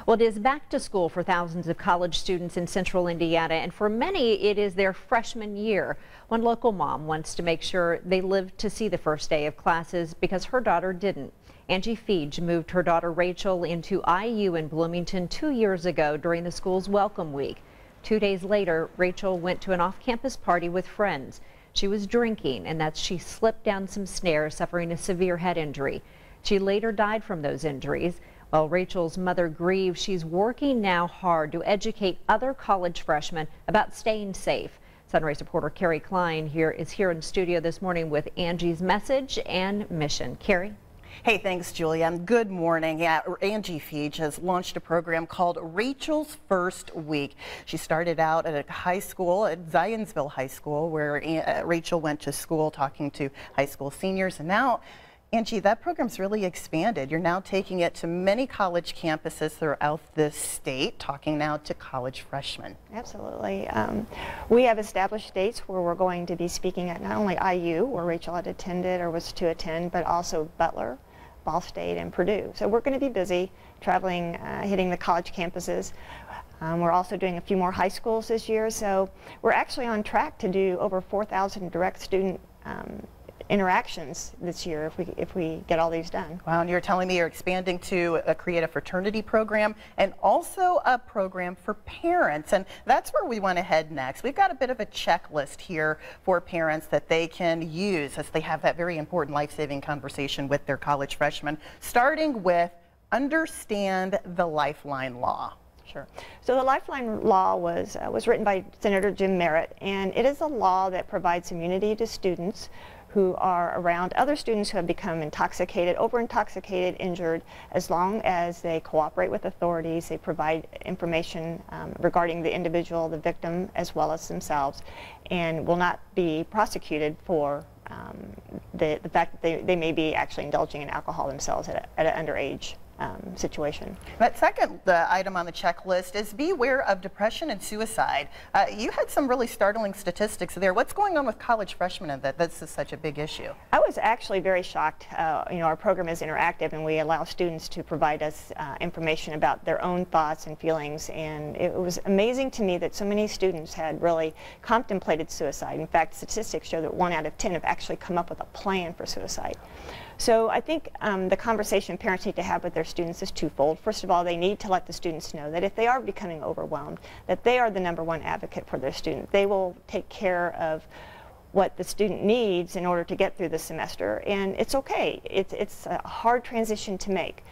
Well, it is back to school for thousands of college students in central Indiana, and for many, it is their freshman year. One local mom wants to make sure they live to see the first day of classes because her daughter didn't. Angie Feege moved her daughter Rachel into IU in Bloomington 2 years ago during the school's welcome week. 2 days later, Rachel went to an off-campus party with friends. She was drinking, and that's she slipped down some stairs, suffering a severe head injury. She later died from those injuries. While Rachel's mother grieves, she's working now hard to educate other college freshmen about staying safe. Sunrise reporter Carrie Klein is here in studio this morning with Angie's message and mission. Carrie? Hey, thanks, Julia, and good morning. Yeah, Angie Feege has launched a program called Rachel's First Week. She started out at a high school, at Zionsville High School, where Rachel went to school talking to high school seniors, and now Angie, that program's really expanded. You're now taking it to many college campuses throughout the state, talking now to college freshmen. Absolutely. We have established dates where we're going to be speaking at not only IU, where Rachel had attended or was to attend, but also Butler, Ball State, and Purdue. So we're going to be busy traveling, hitting the college campuses. We're also doing a few more high schools this year, so we're actually on track to do over 4,000 direct student interactions this year if we get all these done. Wow, and you're telling me you're expanding to create a fraternity program and also a program for parents, and that's where we want to head next. We've got a bit of a checklist here for parents that they can use as they have that very important life-saving conversation with their college freshmen, starting with understand the Lifeline Law. Sure. So the Lifeline Law was written by Senator Jim Merritt, and it is a law that provides immunity to students who are around other students who have become intoxicated, over-intoxicated, injured, as long as they cooperate with authorities, they provide information regarding the individual, the victim, as well as themselves, and will not be prosecuted for the fact that they may be actually indulging in alcohol themselves at an underage situation. That second item on the checklist is beware of depression and suicide. You had some really startling statistics there. What's going on with college freshmen and that this is such a big issue? I was actually very shocked. You know, our program is interactive and we allow students to provide us information about their own thoughts and feelings, and it was amazing to me that so many students had really contemplated suicide. In fact, statistics show that 1 out of 10 have actually come up with a plan for suicide. So I think the conversation parents need to have with their students is twofold. First of all, they need to let the students know that if they are becoming overwhelmed, that they are the #1 advocate for their student. They will take care of what the student needs in order to get through the semester, and it's okay. It's a hard transition to make.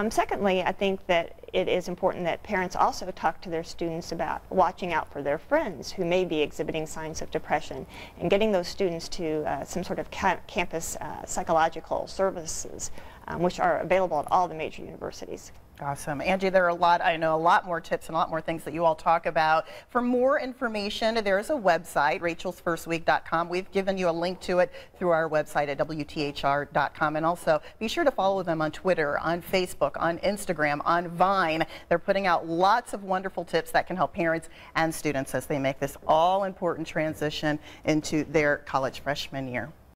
Secondly, I think that it is important that parents also talk to their students about watching out for their friends who may be exhibiting signs of depression and getting those students to some sort of campus psychological services, which are available at all the major universities. Awesome. Angie, there are I know a lot more tips and a lot more things that you all talk about. For more information, there is a website, rachelsfirstweek.com. We've given you a link to it through our website at WTHR.com. And also be sure to follow them on Twitter, on Facebook, on Instagram, on Vine. They're putting out lots of wonderful tips that can help parents and students as they make this all important transition into their college freshman year.